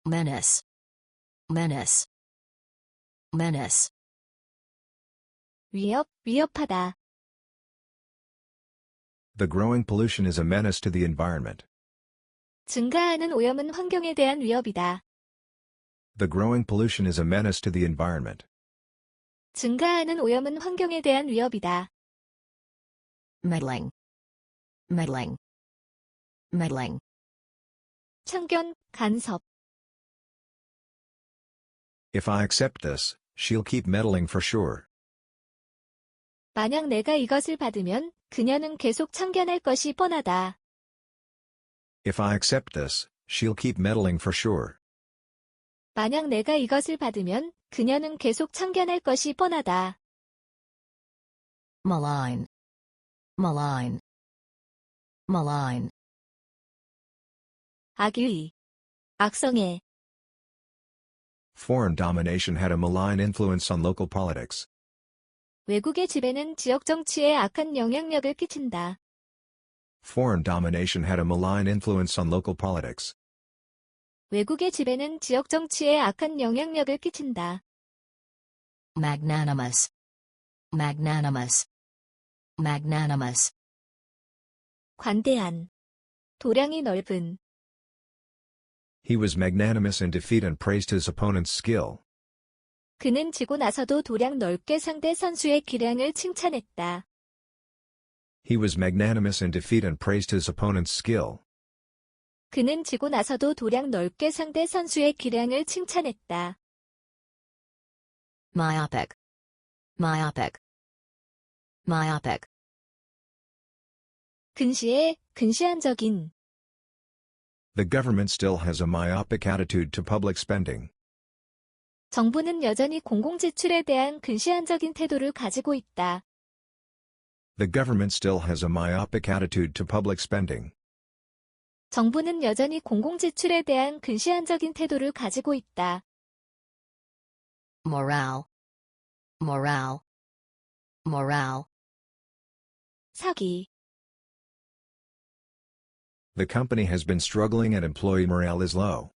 menace, menace, menace, 위협, 위협하다. The growing pollution is a menace to the environment. 증가하는 오염은 환경에 대한 위협이다. The growing pollution is a menace to the environment. 증가하는 오염은 환경에 대한 위협이다. meddling, meddling, meddling, 참견, 간섭. If I accept this, she'll keep meddling for sure. 만약 내가 이것을 받으면 그녀는 계속 참견할 것이 뻔하다. If I accept this, she'll keep meddling for sure. 만약 내가 이것을 받으면 그녀는 계속 참견할 것이 뻔하다. malign, malign, malign, 악의, 악성애. Foreign domination had a malign influence on local politics. 외국의 지배는 지역 정치에 악한 영향력을 끼친다. Foreign domination had a malign influence on local politics. 외국의 지배는 지역 정치에 악한 영향력을 끼친다. magnanimous, magnanimous, magnanimous, 관대한, 도량이 넓은. He was magnanimous in defeat and praised his opponent's skill. 그는 지고 나서도 도량 넓게 상대 선수의 기량을 칭찬했다. He was magnanimous in defeat and praised his opponent's skill. 그는 지고 나서도 도량 넓게 상대 선수의 기량을 칭찬했다. myopic, myopic, myopic, 근시에, 근시안적인. The government still has a myopic attitude to public spending. 정부는 여전히 공공지출에 대한 근시안적인 태도를 가지고 있다. The government still has a myopic attitude to public spending. 정부는 여전히 공공지출에 대한 근시안적인 태도를 가지고 있다. morale, morale, morale, 사기. The company has been struggling and employee morale is low.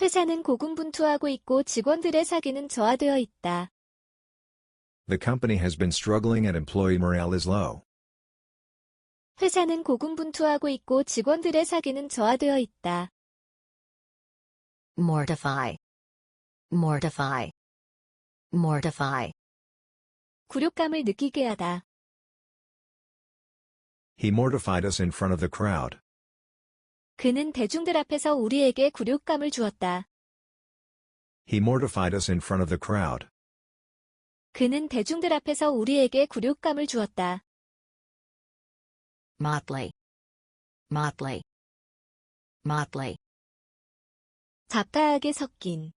회사는 고군분투하고 있고 직원들의 사기는 저하되어 있다. The company has been struggling and employee morale is low. 회사는 고군분투하고 있고 직원들의 사기는 저하되어 있다. mortify, mortify, mortify, 굴욕감을 느끼게 하다. He mortified us in front of the crowd. 그는 대중들 앞에서 우리에게 굴욕감을 주었다. He mortified us in front of the crowd. 그는 대중들 앞에서 우리에게 굴욕감을 주었다. motley, motley, motley, 잡다하게 섞인.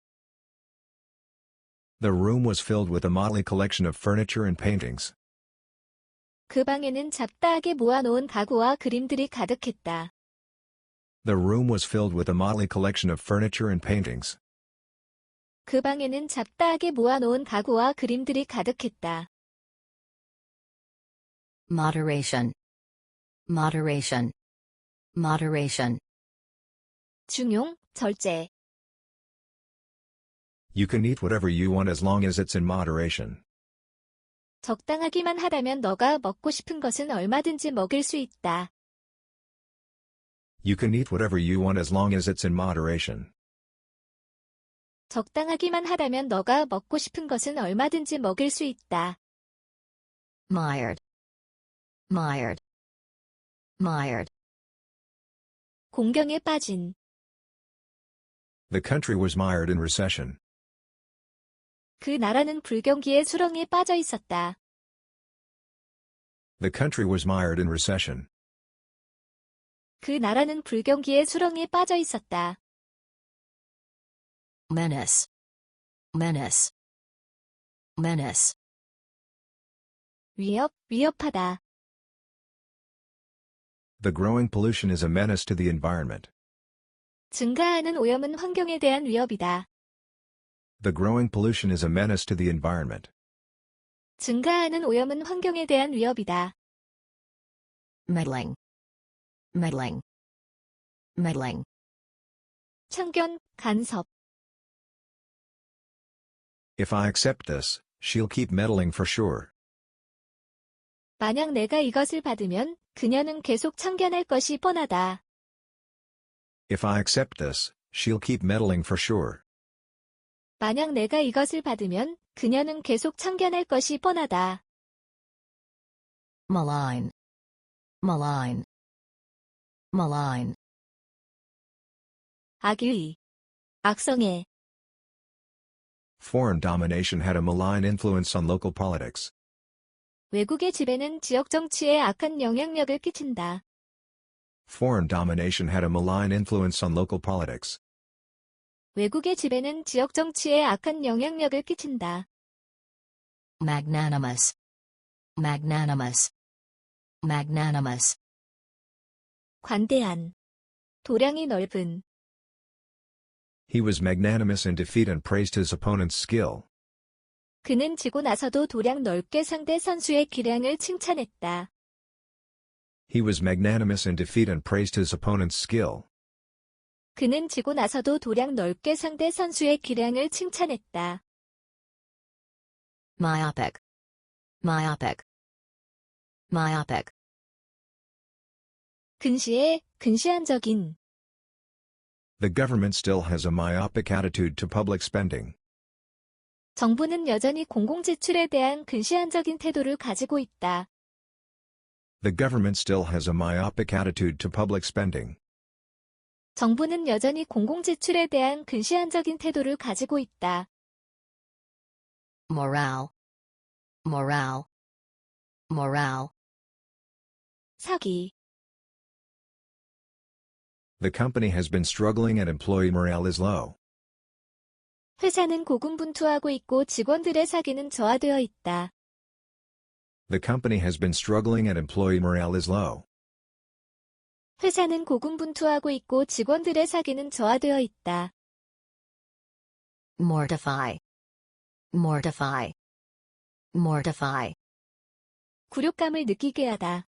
The room was filled with a motley collection of furniture and paintings. 그 방에는 잡다하게 모아놓은 가구와 그림들이 가득했다. The room was filled with a motley collection of furniture and paintings. 그 방에는 잡다하게 모아놓은 가구와 그림들이 가득했다. moderation, moderation, moderation, 중용, 절제. You can eat whatever you want as long as it's in moderation. 적당하기만 하다면 너가 먹고 싶은 것은 얼마든지 먹일 수 있다. You can eat whatever you want as long as it's in moderation. 적당하기만 하다면 너가 먹고 싶은 것은 얼마든지 먹일 수 있다. mired, mired, mired, 공경에 빠진. The country was mired in recession. 그 나라는 불경기의 수렁에 빠져 있었다. The country was mired in recession. 그 나라는 불경기의 수렁에 빠져 있었다. menace, menace, menace, 위협, 위협하다. The growing pollution is a menace to the environment. 증가하는 오염은 환경에 대한 위협이다. The growing pollution is a menace to the environment. 증가하는 오염은 환경에 대한 위협이다. meddling, meddling, meddling, 참견, 간섭. If I accept this, she'll keep meddling for sure. 만약 내가 이것을 받으면 그녀는 계속 참견할 것이 뻔하다. If I accept this, she'll keep meddling for sure. 만약 내가 이것을 받으면 그녀는 계속 참견할 것이 뻔하다. malign, malign, malign, 악의, 악성애. Foreign domination had a malign influence on local politics. 외국의 지배는 지역 정치에 악한 영향력을 끼친다. Foreign domination had a malign influence on local politics. 외국의 지배는 지역 정치에 악한 영향력을 끼친다. magnanimous, magnanimous, magnanimous, 관대한, 도량이 넓은. He was magnanimous in defeat and praised his opponent's skill. 그는 지고 나서도 도량 넓게 상대 선수의 기량을 칭찬했다. He was magnanimous in defeat and praised his opponent's skill. 그는 지고 나서도 도량 넓게 상대 선수의 기량을 칭찬했다. myopic, myopic, myopic, 근시에, 근시안적인. The government still has a myopic attitude to public spending. 정부는 여전히 공공지출에 대한 근시안적인 태도를 가지고 있다. The government still has a myopic attitude to public spending. 정부는 여전히 공공지출에 대한 근시안적인 태도를 가지고 있다. morale, morale, morale, 사기. The company has been struggling and employee morale is low. 회사는 고군분투하고 있고 직원들의 사기는 저하되어 있다. The company has been struggling and employee morale is low. 회사는 고군분투하고 있고 직원들의 사기는 저하되어 있다. mortify, mortify, mortify, 굴욕감을 느끼게 하다.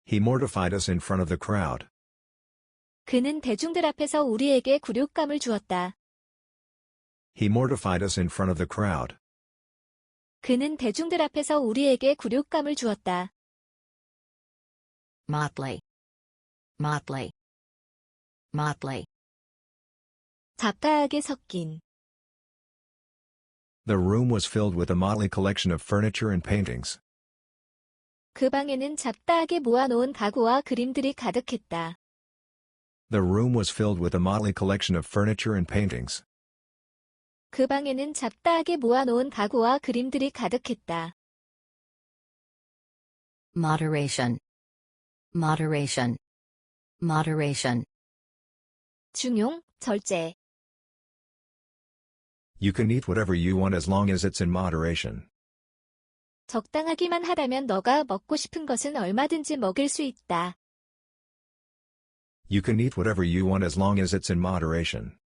He mortified us in front of the crowd. 그는 대중들 앞에서 우리에게 굴욕감을 주었다. He mortified us in front of the crowd. 그는 대중들 앞에서 우리에게 굴욕감을 주었다. motley, motley, motley, 잡다하게 섞인. The room was filled with a motley collection of furniture and paintings. 그 방에는 잡다하게 모아놓은 가구와 그림들이 가득했다. The room was filled with a motley collection of furniture and paintings. 그 방에는 잡다하게 모아놓은 가구와 그림들이 가득했다. moderation, moderation, moderation, 중용, 절제. You can eat whatever you want as long as it's in moderation. 적당하기만 하다면 너가 먹고 싶은 것은 얼마든지 먹일 수 있다. You can eat whatever you want as long as it's in moderation.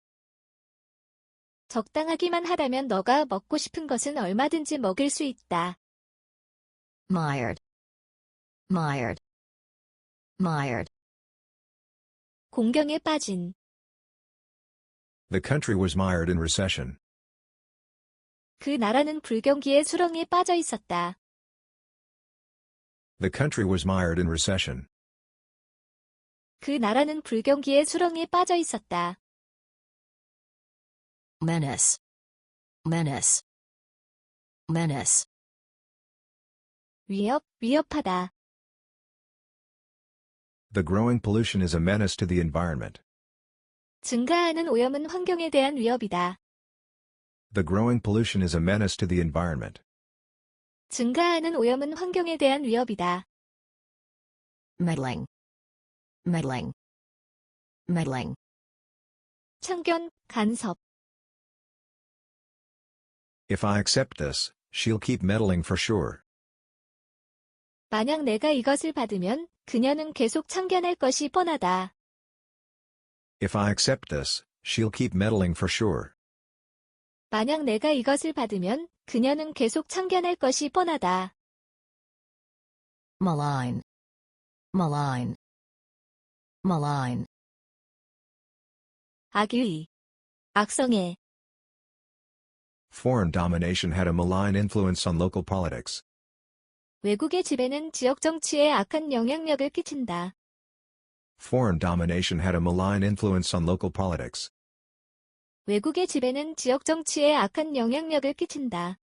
적당하기만 하다면 너가 먹고 싶은 것은 얼마든지 먹일 수 있다. mired, mired, mired, 공경에 빠진. The country was mired in recession. 그 나라는 불경기의 수렁에 빠져 있었다. The country was mired in recession. 그 나라는 불경기의 수렁에 빠져 있었다. menace, menace, menace, 위협, 위협하다. The growing pollution is a menace to the environment. 증가하는 오염은 환경에 대한 위협이다. The growing pollution is a menace to the environment. 증가하는 오염은 환경에 대한 위협이다. meddling, meddling, meddling, 참견, 간섭. If I accept this, she'll keep meddling for sure. 만약 내가 이것을 받으면 그녀는 계속 참견할 것이 뻔하다. If I accept this, she'll keep meddling for sure. 만약 내가 이것을 받으면 그녀는 계속 참견할 것이 뻔하다. malign, malign, malign, 악의, 악성애. Foreign domination had a malign influence on local politics. 외국의 지배는 지역 정치에 악한 영향력을 끼친다. Foreign domination had a malign influence on local politics. 외국의 지배는 지역 정치에 악한 영향력을 끼친다.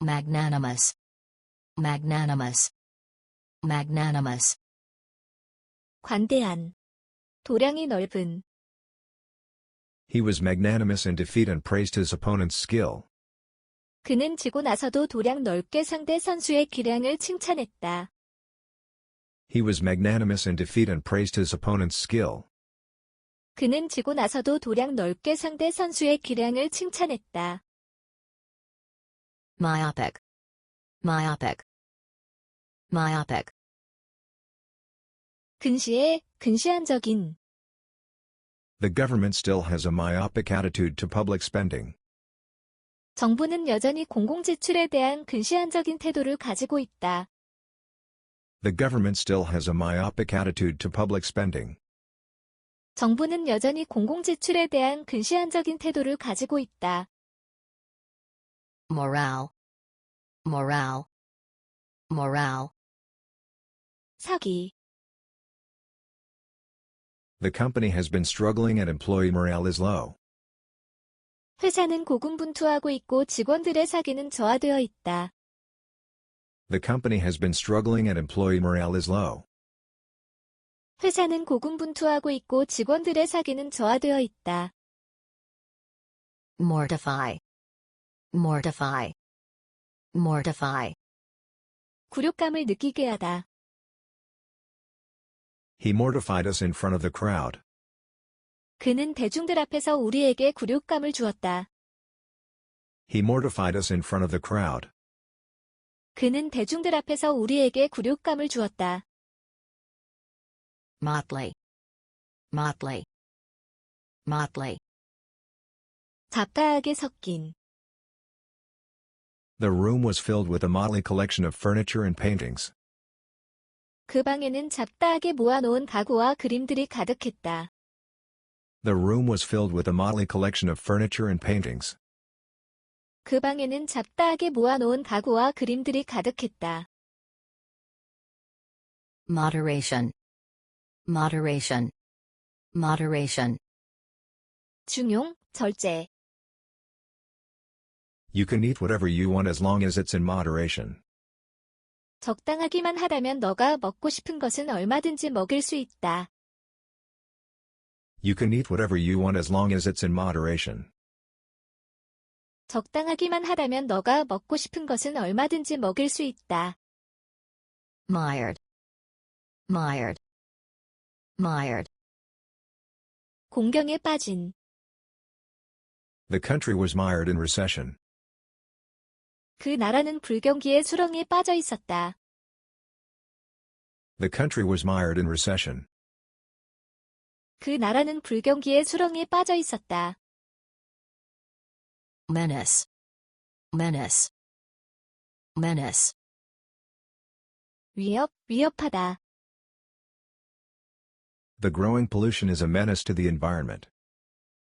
Magnanimous. Magnanimous. Magnanimous. 관대한. 도량이 넓은. He was magnanimous in defeat and praised his opponent's skill. 그는 지고 나서도 도량 넓게 상대 선수의 기량을 칭찬했다. He was magnanimous in defeat and praised his opponent's skill. 그는 지고 나서도 도량 넓게 상대 선수의 기량을 칭찬했다. Myopic. Myopic. Myopic. 근시에, 근시안적인. The government still has a myopic attitude to public spending. 정부는 여전히 공공지출에 대한 근시안적인 태도를 가지고 있다. The government still has a myopic attitude to public spending. 정부는 여전히 공공지출에 대한 근시안적인 태도를 가지고 있다. Morale. Morale. Morale. 사기. The company has been struggling and employee morale is low. 회사는 고군분투하고 있고 직원들의 사기는 저하되어 있다. The company has been struggling and employee morale is low. 회사는 고군분투하고 있고 직원들의 사기는 저하되어 있다. Mortify. Mortify. Mortify. 굴욕감을 느끼게 하다. He mortified us in front of the crowd. 그는 대중들 앞에서 우리에게 굴욕감을 주었다. He mortified us in front of the crowd. 그는 대중들 앞에서 우리에게 굴욕감을 주었다. Motley. Motley. Motley. 잡다하게 섞인. The room was filled with a motley collection of furniture and paintings. 그 방에는 잡다하게 모아놓은 가구와 그림들이 가득했다. The room was filled with a motley collection of furniture and paintings. 그 방에는 잡다하게 모아놓은 가구와 그림들이 가득했다. Moderation. Moderation. Moderation. 중용, 절제. You can eat whatever you want as long as it's in moderation. 적당하기만 하다면 너가 먹고 싶은 것은 얼마든지 먹을 수 있다. You can eat whatever you want as long as it's in moderation. 적당하기만 하다면 너가 먹고 싶은 것은 얼마든지 먹을 수 있다. Mired. Mired. Mired. 공경에 빠진. The country was mired in recession. 그 나라는 불경기의 수렁에 빠져 있었다. The country was mired in recession. 그 나라는 불경기의 수렁에 빠져 있었다. Menace. Menace. Menace. 위협, 위협하다. The growing pollution is a menace to the environment.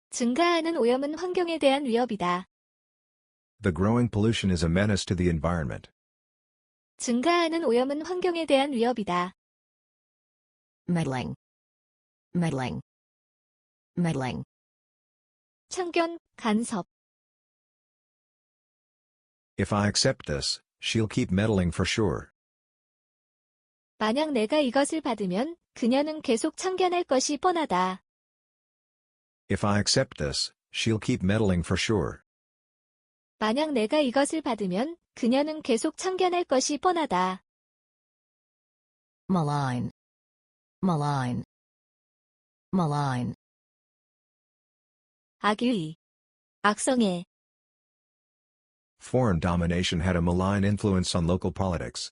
증가하는 오염은 환경에 대한 위협이다. The growing pollution is a menace to the environment. 증가하는 오염은 환경에 대한 위협이다. Meddling. Meddling. Meddling. 참견, 간섭. If I accept this, she'll keep meddling for sure. 만약 내가 이것을 받으면 그녀는 계속 참견할 것이 뻔하다. If I accept this, she'll keep meddling for sure. 만약 내가 이것을 받으면 그녀는 계속 참견할 것이 뻔하다. Malign. Malign. Malign. 악의, 악성애. Foreign domination had a malign influence on local politics.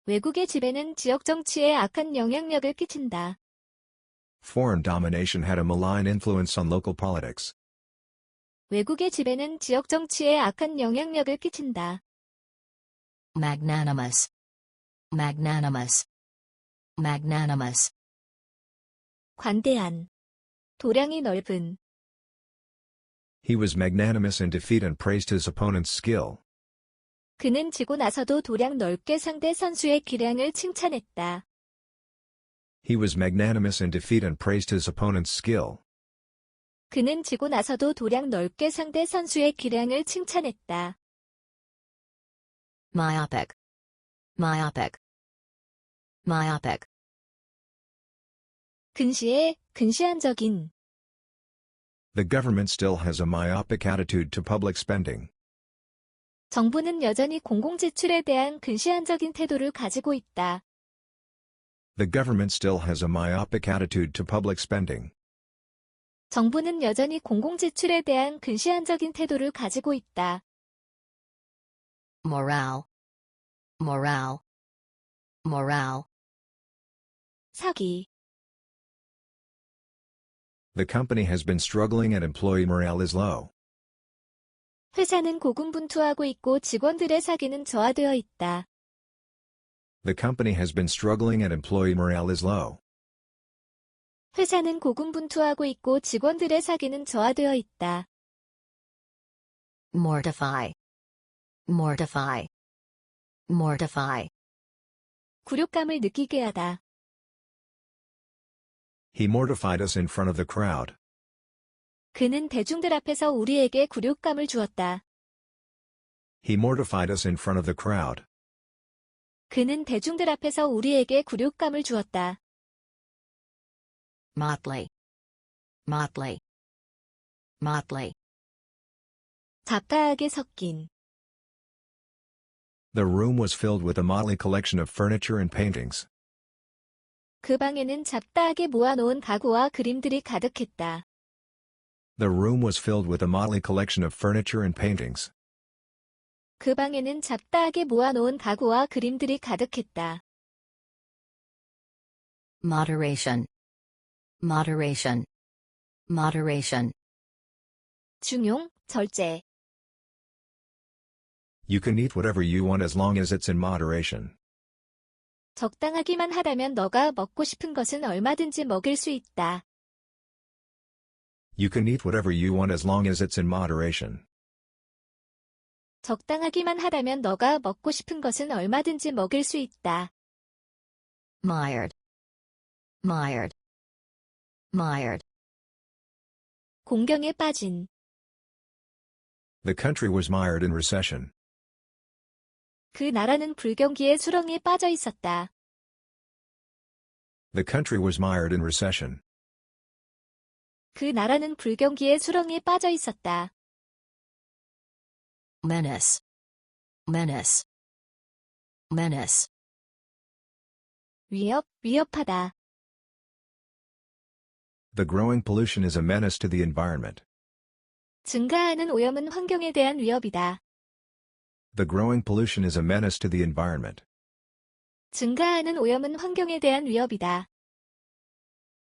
외국의 지배는 지역 정치에 악한 영향력을 끼친다. Foreign domination had a malign influence on local politics. 외국의 지배는 지역 정치에 악한 영향력을 끼친다. Magnanimous. Magnanimous. Magnanimous. 관대한. 도량이 넓은. He was magnanimous in defeat and praised his opponent's skill. 그는 지고 나서도 도량 넓게 상대 선수의 기량을 칭찬했다. He was magnanimous in defeat and praised his opponent's skill. 그는 지고 나서도 도량 넓게 상대 선수의 기량을 칭찬했다. Myopic. Myopic. Myopic. 근시에, 근시안적인. The government still has a myopic attitude to public spending. 정부는 여전히 공공지출에 대한 근시안적인 태도를 가지고 있다. The government still has a myopic attitude to public spending. 정부는 여전히 공공지출에 대한 근시안적인 태도를 가지고 있다. Morale. Morale. Morale. 사기. The company has been struggling and employee morale is low. 회사는 고군분투하고 있고 직원들의 사기는 저하되어 있다. The company has been struggling and employee morale is low. 회사는 고군분투하고 있고 직원들의 사기는 저하되어 있다. Mortify. Mortify. Mortify. 굴욕감을 느끼게 하다. He mortified us in front of the crowd. 그는 대중들 앞에서 우리에게 굴욕감을 주었다. He mortified us in front of the crowd. 그는 대중들 앞에서 우리에게 굴욕감을 주었다. Motley. Motley. Motley. 잡다하게 섞인. The room was filled with a motley collection of furniture and paintings. 그 방에는 잡다하게 모아놓은 가구와 그림들이 가득했다. The room was filled with a motley collection of furniture and paintings. 그 방에는 잡다하게 모아놓은 가구와 그림들이 가득했다. Moderation. Moderation. Moderation. 중용, 절제. You can eat whatever you want as long as it's in moderation. 적당하기만 하다면 너가 먹고 싶은 것은 얼마든지 먹일 수 있다. You can eat whatever you want as long as it's in moderation. 적당하기만 하다면 너가 먹고 싶은 것은 얼마든지 먹일 수 있다. Mired. Mired. Mired. 공경에 빠진. The country was mired in recession. 그 나라는 불경기의 수렁에 빠져 있었다. The country was mired in recession. 그 나라는 불경기의 수렁에 빠져 있었다. Menace. Menace. Menace. 위협, 위협하다. The growing pollution is a menace to the environment. 증가하는 오염은 환경에 대한 위협이다. The growing pollution is a menace to the environment. 증가하는 오염은 환경에 대한 위협이다.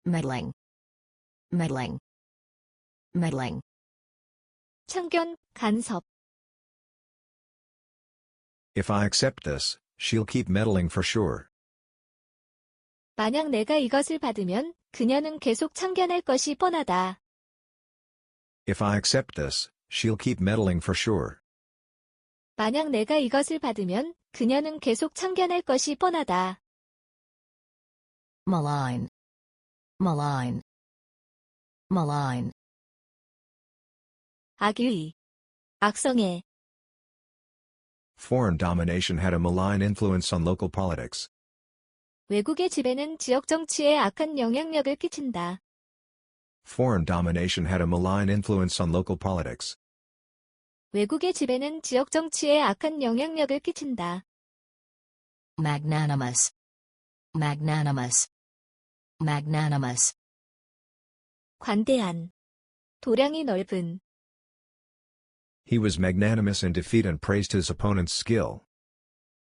Meddling. Meddling. Meddling. 참견, 간섭. If I accept this, she'll keep meddling for sure. 만약 내가 이것을 받으면 그녀는 계속 참견할 것이 뻔하다. If I accept this, she'll keep meddling for sure. 만약 내가 이것을 받으면 그녀는 계속 참견할 것이 뻔하다. Malign. Malign. Malign. 악의. 악성애. Foreign domination had a malign influence on local politics. 외국의 지배는 지역 정치에 악한 영향력을 끼친다. Foreign domination had a malign influence on local politics. 외국의 지배는 지역 정치에 악한 영향력을 끼친다. Magnanimous. Magnanimous. Magnanimous. 관대한. 도량이 넓은. He was magnanimous in defeat and praised his opponent's skill.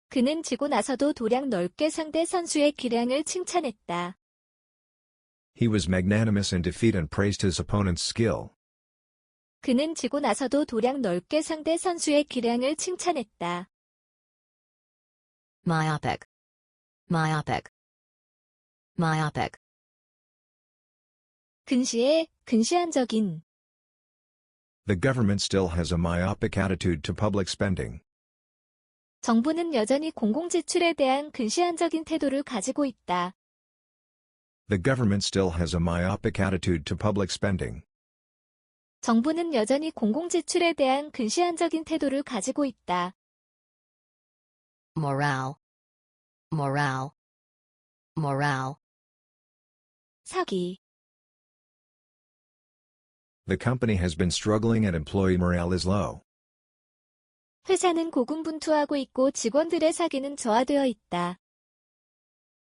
그는 지고 나서도 도량 넓게 상대 선수의 기량을 칭찬했다. He was magnanimous in defeat and praised his opponent's skill. 그는 지고 나서도 도량 넓게 상대 선수의 기량을 칭찬했다. Myopic. Myopic. Myopic. 근시에, 근시안적인. The government still has a myopic attitude to public spending. 정부는 여전히 공공지출에 대한 근시안적인 태도를 가지고 있다. The government still has a myopic attitude to public spending. 정부는 여전히 공공지출에 대한 근시안적인 태도를 가지고 있다. morale, morale, morale, 사기. The company has been struggling and employee morale is low. 회사는 고군분투하고 있고 직원들의 사기는 저하되어 있다.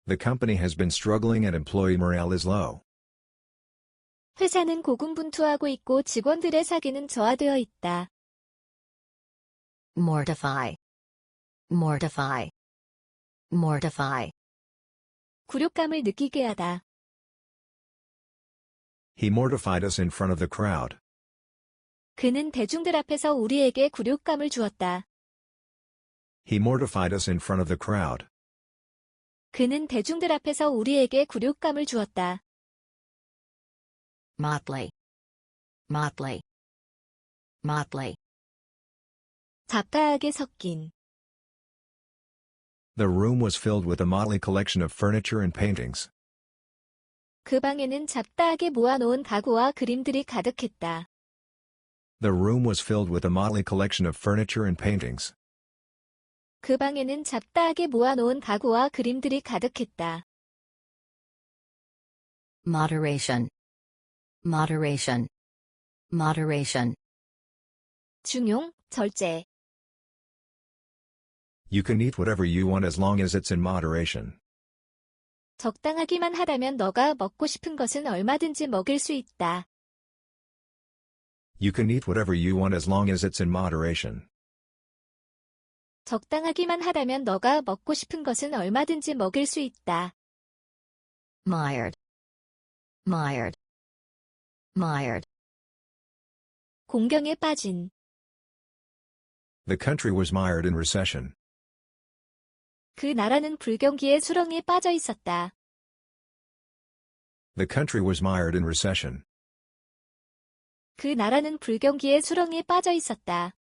The company has been struggling and employee morale is low. 회사는 고군분투하고 있고 직원들의 사기는 저하되어 있다. mortify, mortify, mortify, 굴욕감을 느끼게 하다. He mortified us in front of the crowd. 그는 대중들 앞에서 우리에게 굴욕감을 주었다. He mortified us in front of the crowd. 그는 대중들 앞에서 우리에게 굴욕감을 주었다. motley, motley, motley, 잡다하게 섞인. The room was filled with a motley collection of furniture and paintings. 그 방에는 잡다하게 모아놓은 가구와 그림들이 가득했다. The room was filled with a motley collection of furniture and paintings. 그 방에는 잡다하게 모아놓은 가구와 그림들이 가득했다. moderation, moderation, moderation, 중용, 절제. You can eat whatever you want as long as it's in moderation. 적당하기만 하다면 너가 먹고 싶은 것은 얼마든지 먹일 수 있다. You can eat whatever you want as long as it's in moderation. 적당하기만 하다면 너가 먹고 싶은 것은 얼마든지 먹일 수 있다. mired, mired, mired, 공경에 빠진. The country was mired in recession. 그 나라는 불경기의 수렁에 빠져 있었다. The country was mired in recession. 그 나라는 불경기의 수렁에 빠져 있었다.